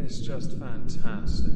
is just fantastic.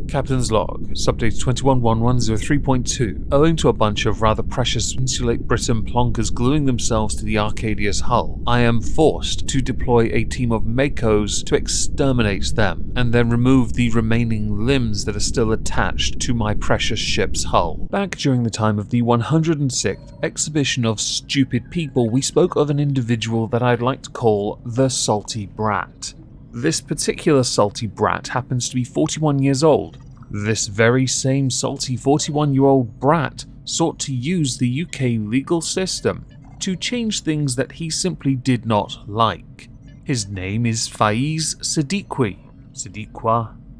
Captain's log, subdate 211103.2. Owing to a bunch of rather precious insulate Britain plonkers gluing themselves to the Arcadia's hull, I am forced to deploy a team of Makos to exterminate them, and then remove the remaining limbs that are still attached to my precious ship's hull. Back during the time of the 106th Exhibition of Stupid People, we spoke of an individual that I'd like to call the Salty Brat. This particular salty brat happens to be 41 years old. This very same salty 41-year-old brat sought to use the UK legal system to change things that he simply did not like. His name is Faiz Siddiqui.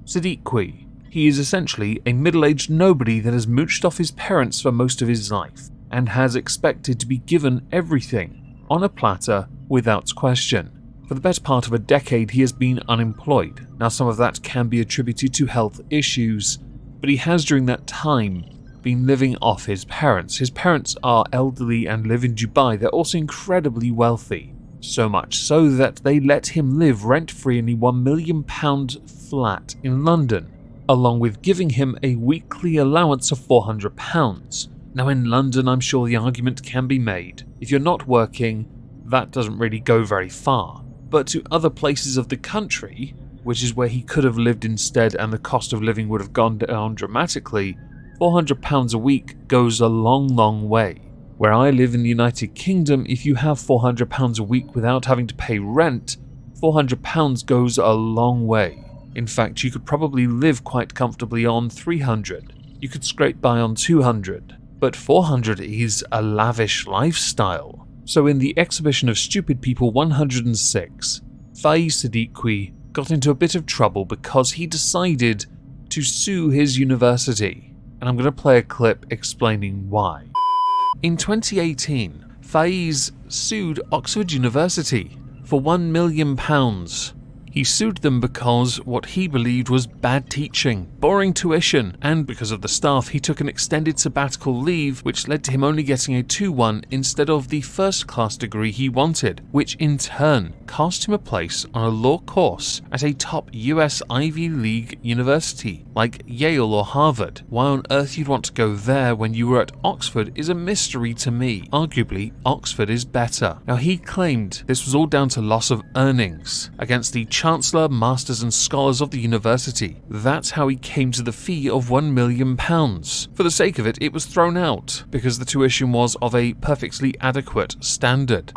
Siddiqui. He is essentially a middle-aged nobody that has mooched off his parents for most of his life, and has expected to be given everything on a platter without question. For the better part of a decade, he has been unemployed. Now, some of that can be attributed to health issues, but he has during that time been living off his parents. His parents are elderly and live in Dubai. They're also incredibly wealthy. So much so that they let him live rent-free in a £1 million flat in London, along with giving him a weekly allowance of £400. Now, in London, I'm sure the argument can be made. If you're not working, that doesn't really go very far. But to other places of the country, which is where he could have lived instead and the cost of living would have gone down dramatically, £400 a week goes a long way. Where I live in the United Kingdom, if you have £400 a week without having to pay rent, £400 goes a long way. In fact, you could probably live quite comfortably on £300. You could scrape by on £200. But £400 is a lavish lifestyle. So in the Exhibition of Stupid People 106, Faiz Siddiqui got into a bit of trouble because he decided to sue his university. And I'm going to play a clip explaining why. In 2018, Faiz sued Oxford University for £1 million. He sued them because what he believed was bad teaching, boring tuition, and because of the staff he took an extended sabbatical leave, which led to him only getting a 2-1 instead of the first-class degree he wanted, which in turn cost him a place on a law course at a top US Ivy League university like Yale or Harvard. Why on earth you'd want to go there when you were at Oxford is a mystery to me. Arguably, Oxford is better. Now, he claimed this was all down to loss of earnings against the Chancellor, Masters and Scholars of the university. That's how he came to the fee of £1 million. For the sake of it, it was thrown out because the tuition was of a perfectly adequate standard.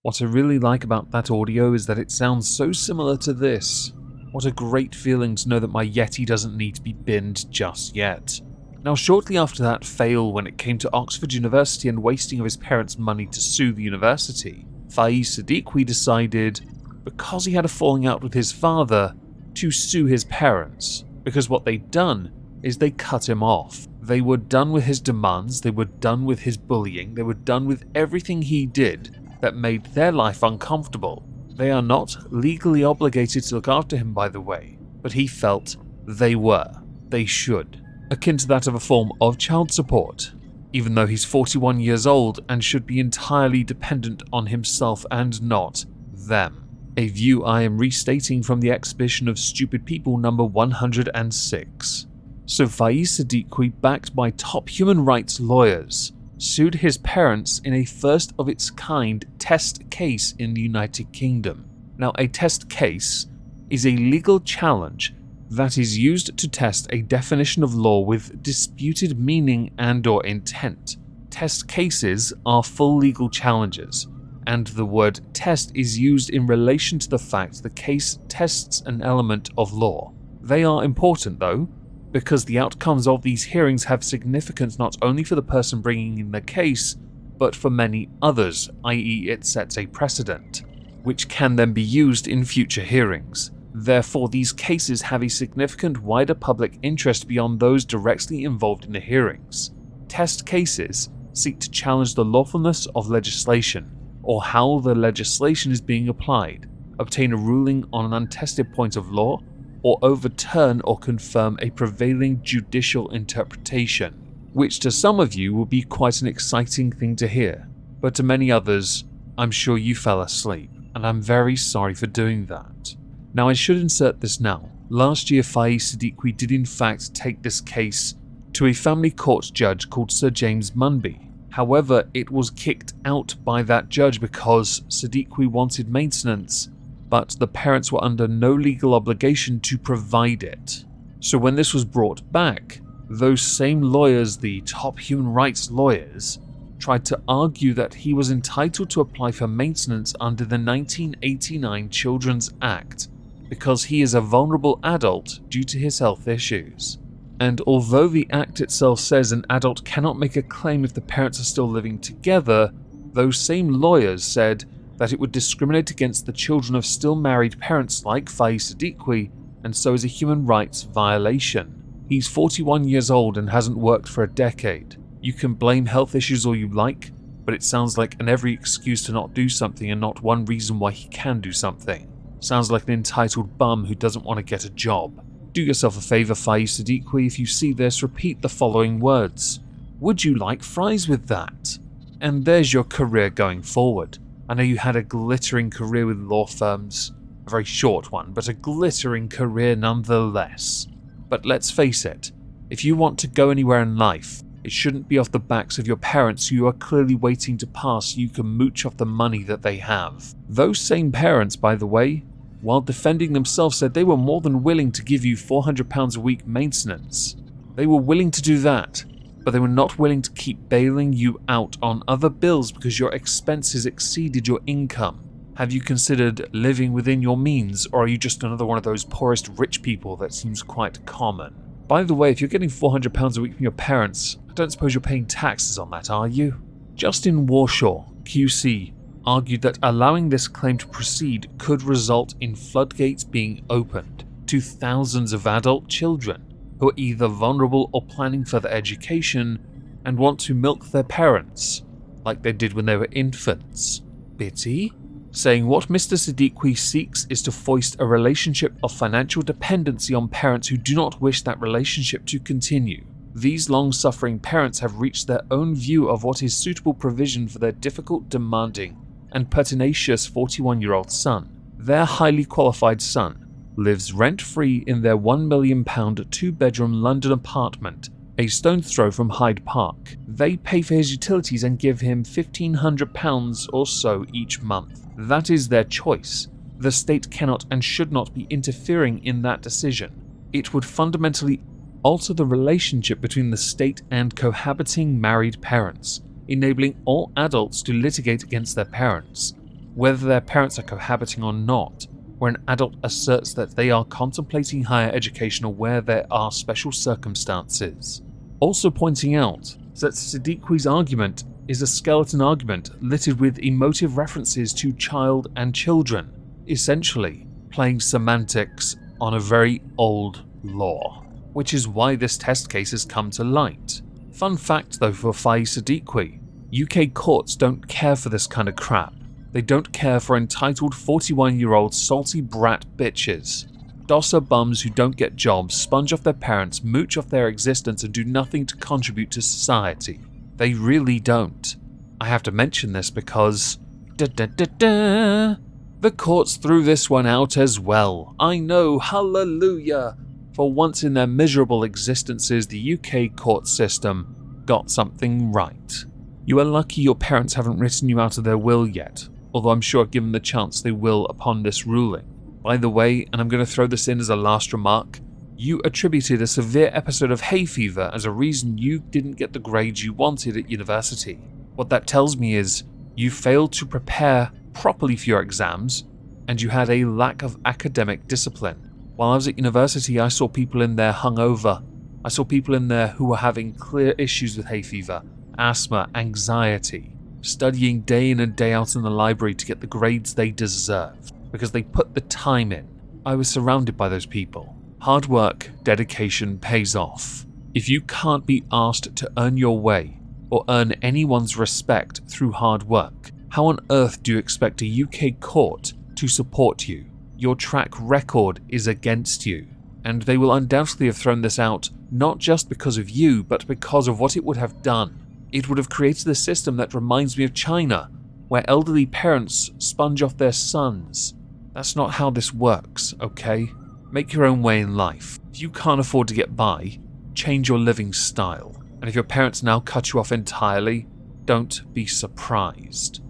What I really like about that audio is that it sounds so similar to this. What a great feeling to know that my Yeti doesn't need to be binned just yet. Now, shortly after that fail when it came to Oxford University and wasting of his parents' money to sue the university, Faiz Siddiqui decided, because he had a falling out with his father, to sue his parents, because what they'd done is they cut him off. They were done with his demands, they were done with his bullying, they were done with everything he did that made their life uncomfortable. They are not legally obligated to look after him, by the way, but he felt they were. They should. Akin to that of a form of child support, even though he's 41 years old and should be entirely dependent on himself and not them. A view I am restating from the Exhibition of Stupid People number 106. So Faiz Siddiqui, backed by top human rights lawyers, sued his parents in a first-of-its-kind test case in the United Kingdom. Now, a test case is a legal challenge that is used to test a definition of law with disputed meaning and/or intent. Test cases are full legal challenges, and the word test is used in relation to the fact the case tests an element of law. They are important, though, because the outcomes of these hearings have significance not only for the person bringing in the case, but for many others, i.e. it sets a precedent, which can then be used in future hearings. Therefore, these cases have a significant wider public interest beyond those directly involved in the hearings. Test cases seek to challenge the lawfulness of legislation, or how the legislation is being applied, obtain a ruling on an untested point of law, or overturn or confirm a prevailing judicial interpretation, which to some of you will be quite an exciting thing to hear, but to many others, I'm sure you fell asleep. and I'm very sorry for doing that. Now I should insert this now. Last year Faiz Siddiqui did in fact take this case to a family court judge called Sir James Munby. However, it was kicked out by that judge because Siddiqui wanted maintenance, but the parents were under no legal obligation to provide it. So when this was brought back, those same lawyers, the top human rights lawyers, tried to argue that he was entitled to apply for maintenance under the 1989 Children's Act because he is a vulnerable adult due to his health issues. And although the act itself says an adult cannot make a claim if the parents are still living together, those same lawyers said that it would discriminate against the children of still married parents like Faiz Siddiqui, and so is a human rights violation. He's 41 years old and hasn't worked for a decade. You can blame health issues all you like, but it sounds like an every excuse to not do something and not one reason why he can do something. Sounds like an entitled bum who doesn't want to get a job. Do yourself a favour, Faiz Siddiqui, if you see this, repeat the following words. Would you like fries with that? And there's your career going forward. I know you had a glittering career with law firms. A very short one, but a glittering career nonetheless. But let's face it, if you want to go anywhere in life, it shouldn't be off the backs of your parents who you are clearly waiting to pass so you can mooch off the money that they have. Those same parents, by the way, while defending themselves, said they were more than willing to give you £400 a week maintenance. They were willing to do that, but they were not willing to keep bailing you out on other bills because your expenses exceeded your income. Have you considered living within your means, or are you just another one of those poorest rich people that seems quite common? By the way, if you're getting £400 a week from your parents, I don't suppose you're paying taxes on that, are you? Justin Warshaw, QC, argued that allowing this claim to proceed could result in floodgates being opened to thousands of adult children who are either vulnerable or planning further education and want to milk their parents, like they did when they were infants. Bitty? Saying what Mr. Siddiqui seeks is to foist a relationship of financial dependency on parents who do not wish that relationship to continue. These long-suffering parents have reached their own view of what is suitable provision for their difficult, demanding, and pertinacious 41-year-old son. Their highly qualified son lives rent-free in their £1 million two-bedroom London apartment, a stone's throw from Hyde Park. They pay for his utilities and give him £1,500 or so each month. That is their choice. The state cannot and should not be interfering in that decision. It would fundamentally alter the relationship between the state and cohabiting married parents, enabling all adults to litigate against their parents, whether their parents are cohabiting or not, where an adult asserts that they are contemplating higher education or where there are special circumstances. Also pointing out that Siddiqui's argument is a skeleton argument littered with emotive references to child and children, essentially playing semantics on a very old law, which is why this test case has come to light. Fun fact though for Faiz Siddiqui, UK courts don't care for this kind of crap. They don't care for entitled 41-year-old salty brat bitches. Dosser bums who don't get jobs, sponge off their parents, mooch off their existence and do nothing to contribute to society. They really don't. I have to mention this because... the courts threw this one out as well. I know, hallelujah! For once in their miserable existences, the UK court system got something right. You are lucky your parents haven't written you out of their will yet, although I'm sure given the chance they will upon this ruling. By the way, and I'm going to throw this in as a last remark, you attributed a severe episode of hay fever as a reason you didn't get the grades you wanted at university. What that tells me is you failed to prepare properly for your exams, and you had a lack of academic discipline. While I was at university, I saw people in there hungover. I saw people in there who were having clear issues with hay fever, asthma, anxiety, studying day in and day out in the library to get the grades they deserved, because they put the time in. I was surrounded by those people. Hard work, dedication pays off. If you can't be asked to earn your way, or earn anyone's respect through hard work, how on earth do you expect a UK court to support you? Your track record is against you, and they will undoubtedly have thrown this out not just because of you, but because of what it would have done. It would have created a system that reminds me of China, where elderly parents sponge off their sons. That's not how this works, okay? Make your own way in life. If you can't afford to get by, change your living style. And if your parents now cut you off entirely, don't be surprised.